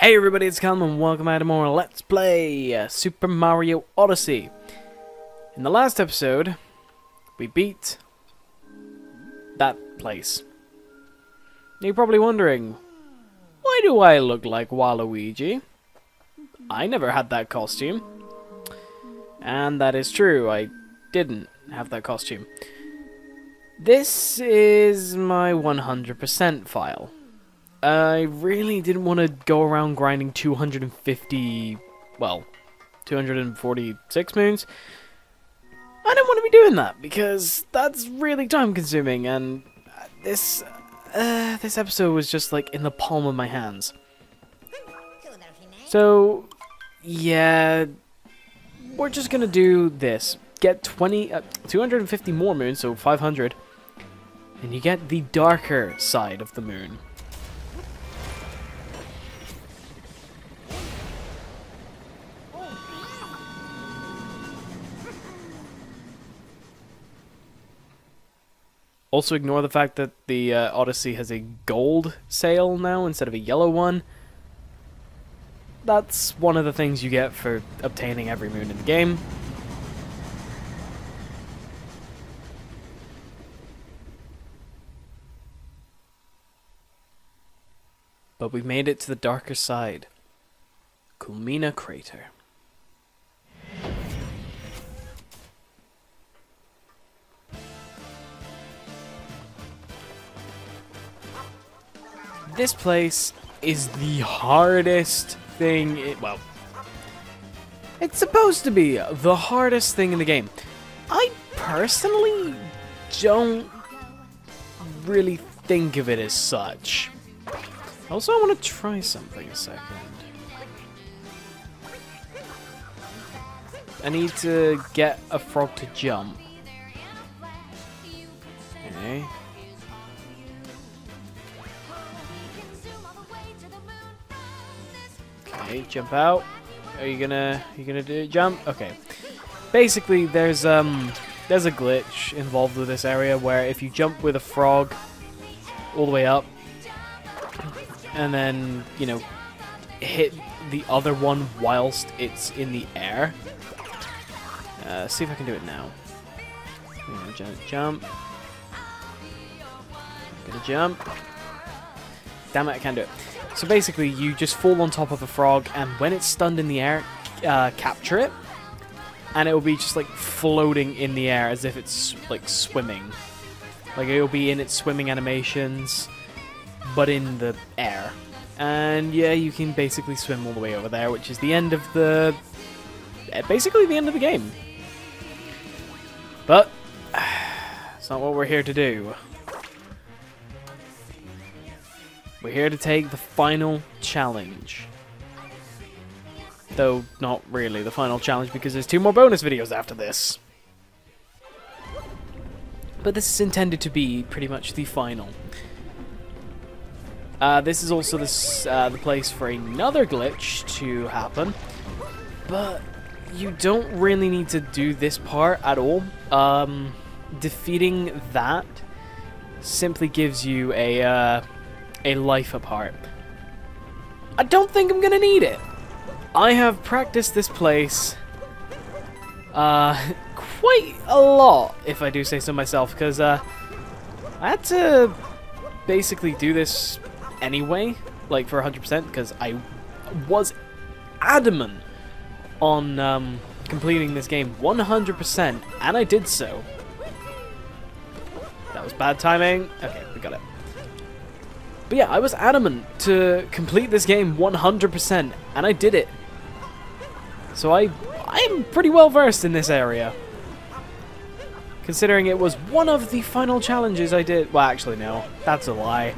Hey everybody, it's Callum and welcome back to more Let's Play Super Mario Odyssey. In the last episode, we beat that place. You're probably wondering, why do I look like Waluigi? I never had that costume. And that is true, I didn't have that costume. This is my 100% file. I really didn't want to go around grinding 246 moons. I didn't want to be doing that because that's really time consuming, and this episode was just like in the palm of my hands. So yeah, we're just gonna do this. Get 250 more moons, so 500, and you get the darker side of the moon. Also ignore the fact that the Odyssey has a gold sail now instead of a yellow one. That's one of the things you get for obtaining every moon in the game. But we've made it to the darker side. Culmina Crater. This place is the hardest thing, well, it's supposed to be the hardest thing in the game. I personally don't really think of it as such. Also, I want to try something a second. I need to get a frog to jump. Okay. Okay, jump out. Are you gonna do jump? Okay. Basically, there's a glitch involved with this area where if you jump with a frog all the way up, and then hit the other one whilst it's in the air. See if I can do it now. Jump. Gonna jump. Damn it, I can't do it. So basically, you just fall on top of a frog, and when it's stunned in the air, capture it, and it will be just like floating in the air as if it's like swimming. Like it will be in its swimming animations, but in the air. And yeah, you can basically swim all the way over there, which is the end of the... basically the end of the game. But it's not what we're here to do. We're here to take the final challenge. Though, not really the final challenge, because there's 2 more bonus videos after this. But this is intended to be pretty much the final. This is also the place for another glitch to happen. But you don't really need to do this part at all. Defeating that simply gives you a life apart. I don't think I'm gonna need it. I have practiced this place quite a lot, if I do say so myself, because I had to basically do this anyway, like for 100%, because I was adamant on completing this game 100%, and I did so. That was bad timing. Okay, we got it. But yeah, I was adamant to complete this game 100%, and I did it. So I'm pretty well versed in this area. Considering it was one of the final challenges I did. Well, actually, no. That's a lie.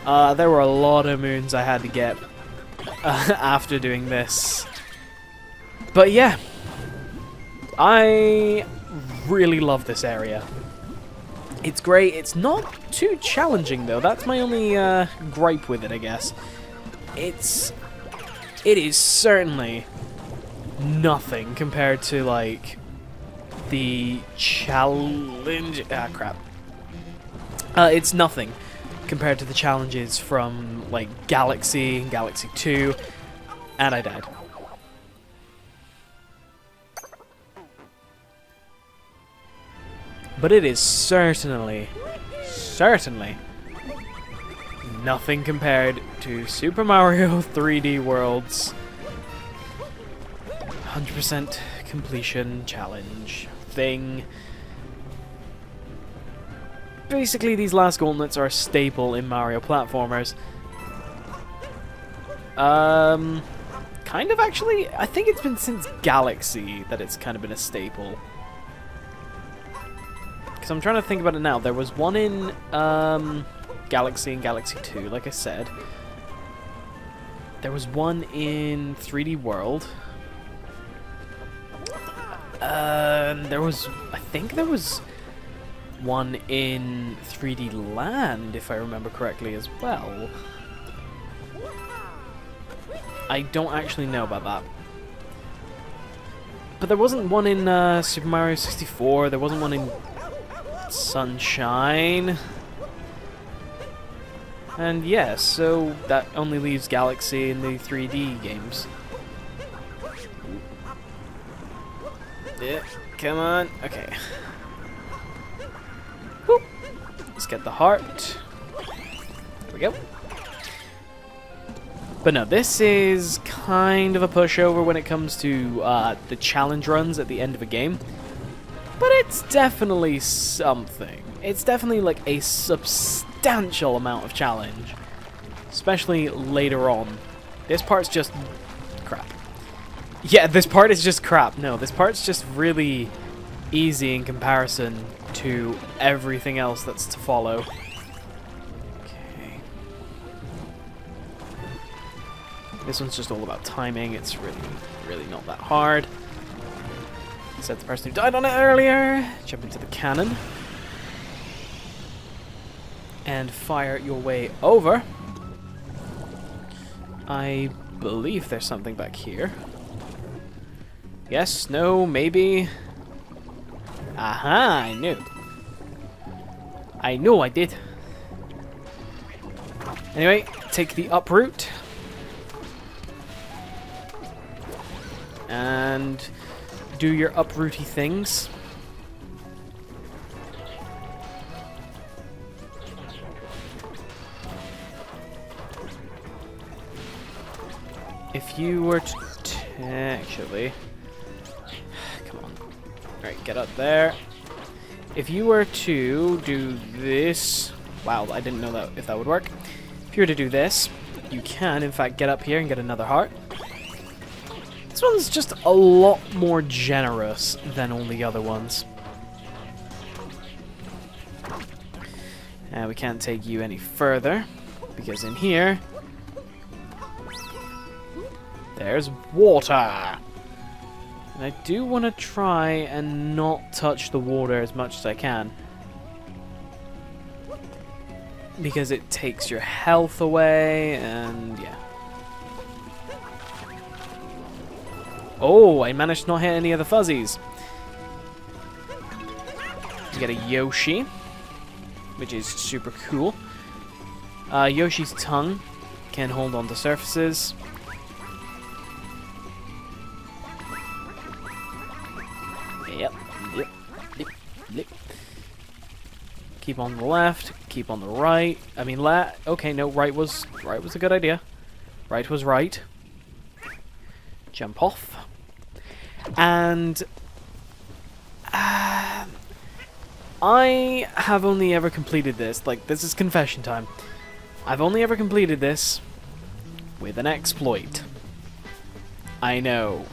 There were a lot of moons I had to get after doing this. But yeah, I really love this area. It's great. It's not too challenging, though. That's my only gripe with it, I guess. It is certainly nothing compared to, like, the challenge... Ah, crap. It's nothing compared to the challenges from, like, Galaxy, Galaxy 2, And I died. But it is certainly nothing compared to Super Mario 3D World's 100% completion challenge thing. Basically, these last gauntlets are a staple in Mario platformers. Kind of actually, I think it's been since Galaxy that it's kind of been a staple. Because I'm trying to think about it now. There was one in Galaxy and Galaxy 2, like I said. There was one in 3D World. I think there was one in 3D Land, if I remember correctly, as well. I don't actually know about that. But there wasn't one in Super Mario 64, there wasn't one in Sunshine. And yeah, so that only leaves Galaxy in the 3D games. Yeah, come on. Okay. Whoop. Let's get the heart. There we go. But no, this is kind of a pushover when it comes to the challenge runs at the end of a game. But it's definitely something. It's definitely like a substantial amount of challenge. Especially later on. This part's just crap. Yeah, this part is just crap. No, this part's just really easy in comparison to everything else that's to follow. Okay. This one's just all about timing. It's really not that hard. Said the person who died on it earlier. Jump into the cannon. And fire your way over. I believe there's something back here. Yes, no, maybe. Aha, I knew. I know I did. Anyway, take the up route. And do your uprooty things. If you were to actually, come on, right, get up there. If you were to do this, wow, I didn't know that if that would work. If you were to do this, you can in fact get up here and get another heart. This one's just a lot more generous than all the other ones. And we can't take you any further, because in here, there's water. And I do want to try and not touch the water as much as I can. Because it takes your health away, and yeah. Oh, I managed to not hit any of the fuzzies. You get a Yoshi, which is super cool. Yoshi's tongue can hold on to surfaces. Yep. Keep on the left, keep on the right. I mean, okay, no, right was a good idea. Right was right. Jump off. And I have only ever completed this, like, this is confession time. I've only ever completed this with an exploit. I know.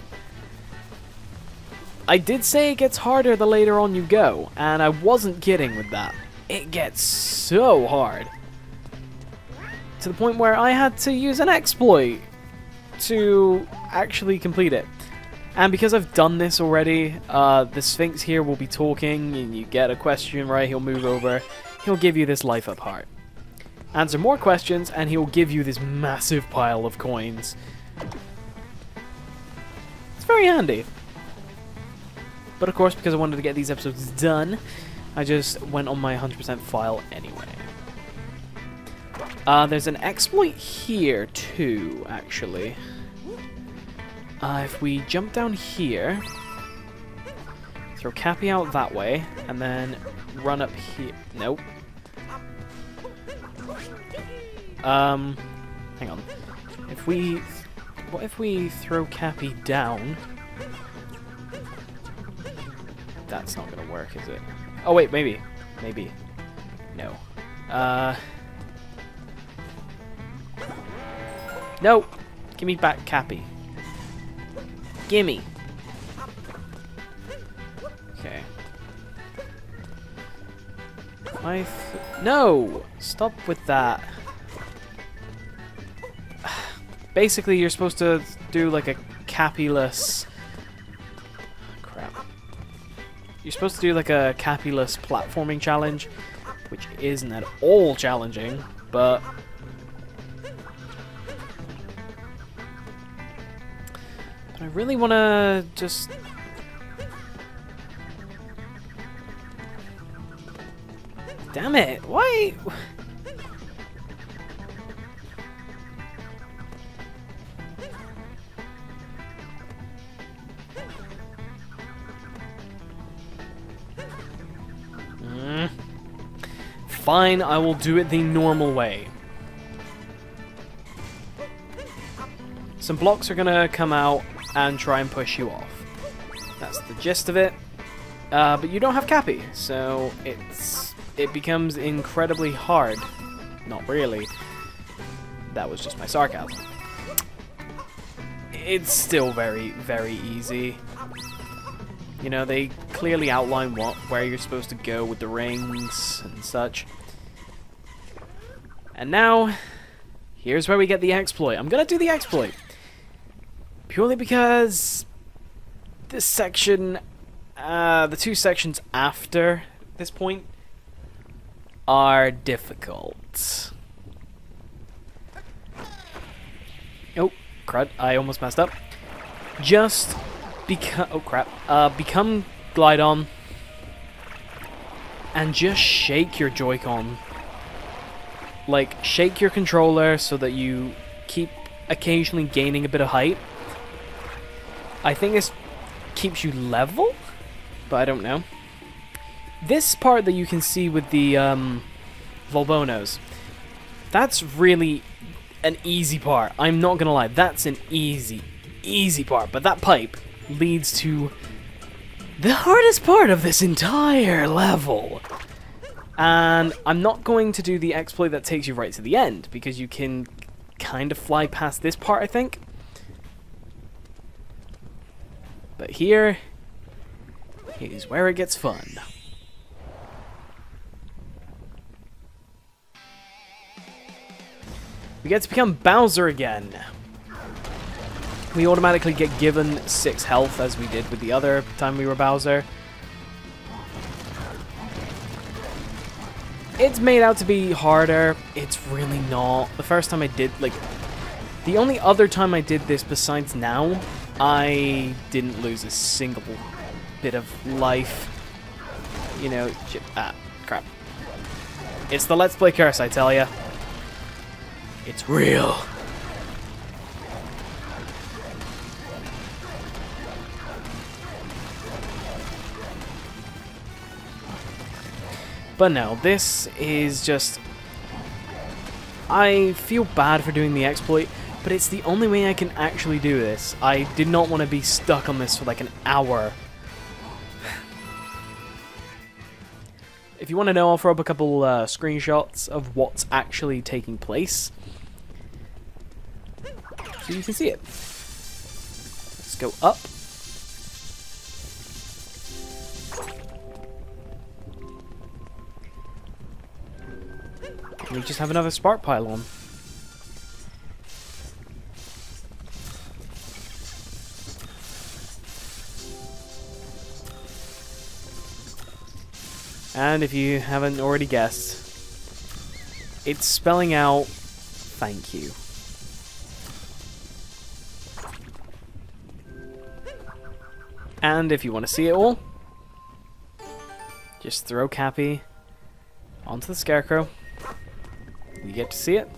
I did say it gets harder the later on you go, and I wasn't kidding with that. It gets so hard. To the point where I had to use an exploit to actually complete it. And because I've done this already, the Sphinx here will be talking, and you get a question right, he'll move over, he'll give you this life up heart. Answer more questions, and he'll give you this massive pile of coins. It's very handy. But of course, because I wanted to get these episodes done, I just went on my 100% file anyway. There's an exploit here too, actually. If we jump down here, throw Cappy out that way, and then run up here. Nope. Hang on. What if we throw Cappy down? That's not gonna work, is it? Oh wait, maybe. Maybe. No. No! Give me back Cappy. Gimme! Okay. No! Stop with that. Basically, you're supposed to do like a Cappy-less... Crap. You're supposed to do like a Cappy-less platforming challenge, which isn't at all challenging, but... I really want to just... Damn it! Why? Fine, I will do it the normal way. Some blocks are gonna come out and try and push you off. That's the gist of it. But you don't have Cappy, so it becomes incredibly hard. Not really. That was just my sarcasm. It's still very, very easy. You know, they clearly outline where you're supposed to go with the rings and such. And now, here's where we get the exploit. I'm gonna do the exploit. Purely because this section, the two sections after this point are difficult. Oh, crud, I almost messed up. Just become, oh crap, become Glide-On and just shake your Joy-Con. Like, shake your controller so that you keep occasionally gaining a bit of height. I think this keeps you level, but I don't know. This part that you can see with the Volbonos, that's really an easy part. I'm not gonna lie, that's an easy part. But that pipe leads to the hardest part of this entire level. And I'm not going to do the exploit that takes you right to the end, because you can kind of fly past this part, I think. But here is where it gets fun. We get to become Bowser again. We automatically get given 6 health, as we did with the other time we were Bowser. It's made out to be harder. It's really not. The first time I did, like, the only other time I did this besides now, I didn't lose a single bit of life. You know, crap. It's the Let's Play curse, I tell ya. It's real. But no, this is just... I feel bad for doing the exploit, but it's the only way I can actually do this. I did not want to be stuck on this for like an hour. If you want to know, I'll throw up a couple screenshots of what's actually taking place, so you can see it. Let's go up. We just have another spark pylon. And if you haven't already guessed, it's spelling out thank you. And if you want to see it all, just throw Cappy onto the Scarecrow. You get to see it.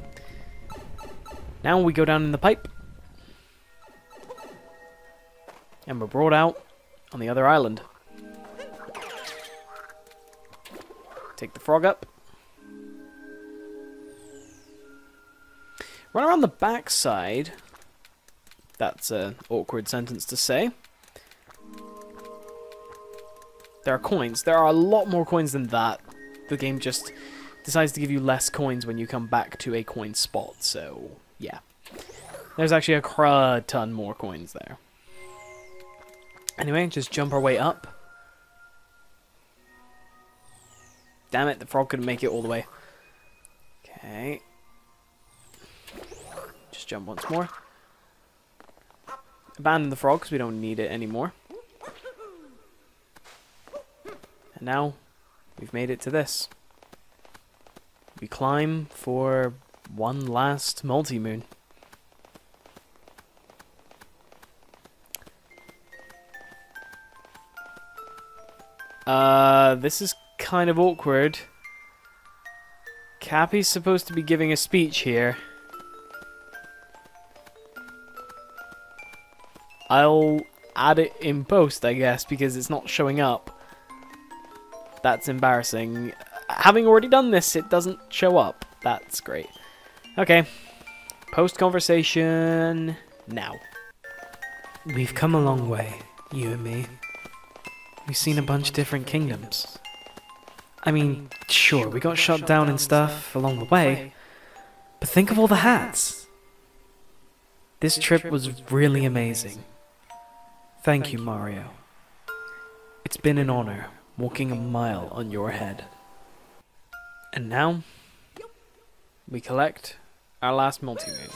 Now we go down in the pipe. And we're brought out on the other island. Take the frog up. Run around the backside. That's an awkward sentence to say. There are coins. There are a lot more coins than that. The game just decides to give you less coins when you come back to a coin spot, so yeah. There's actually a crud ton more coins there. Anyway, just jump our way up. Damn it, the frog couldn't make it all the way. Okay. Just jump once more. Abandon the frog because we don't need it anymore. And now, we've made it to this. We climb for one last multi-moon. This is kind of awkward. Cappy's supposed to be giving a speech here. I'll add it in post, I guess, because it's not showing up. That's embarrassing. Having already done this, it doesn't show up. That's great. Okay. Post conversation now. We've come a long way, you and me. We've seen a bunch of different kingdoms. I mean, sure, we got shot down and stuff along the way, but think of all the hats. This trip was really amazing. Thank you, Mario. It's been an honor walking a mile on your head. And now, we collect our last multi-moon.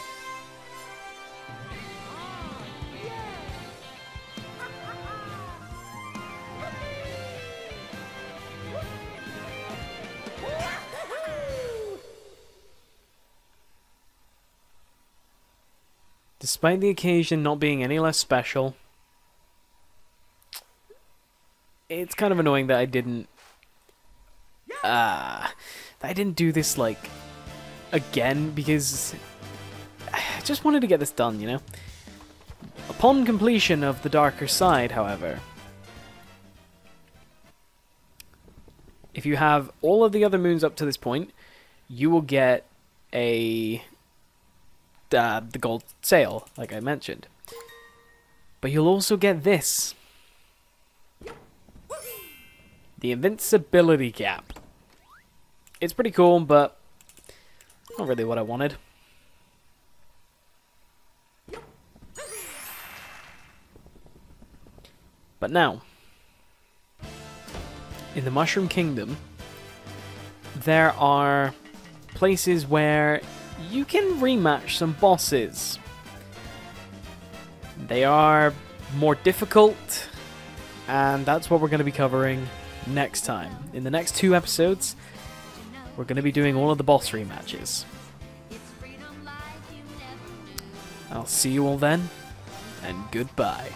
Despite the occasion not being any less special, it's kind of annoying that I didn't do this, like, again, because I just wanted to get this done, you know? Upon completion of the darker side, however, if you have all of the other moons up to this point, you will get the gold sail, like I mentioned. But you'll also get this. The invincibility cap. It's pretty cool, but not really what I wanted. But now, in the Mushroom Kingdom, there are places where you can rematch some bosses. They are more difficult, and that's what we're going to be covering next time. In the next 2 episodes, we're going to be doing all of the boss rematches. I'll see you all then, and goodbye.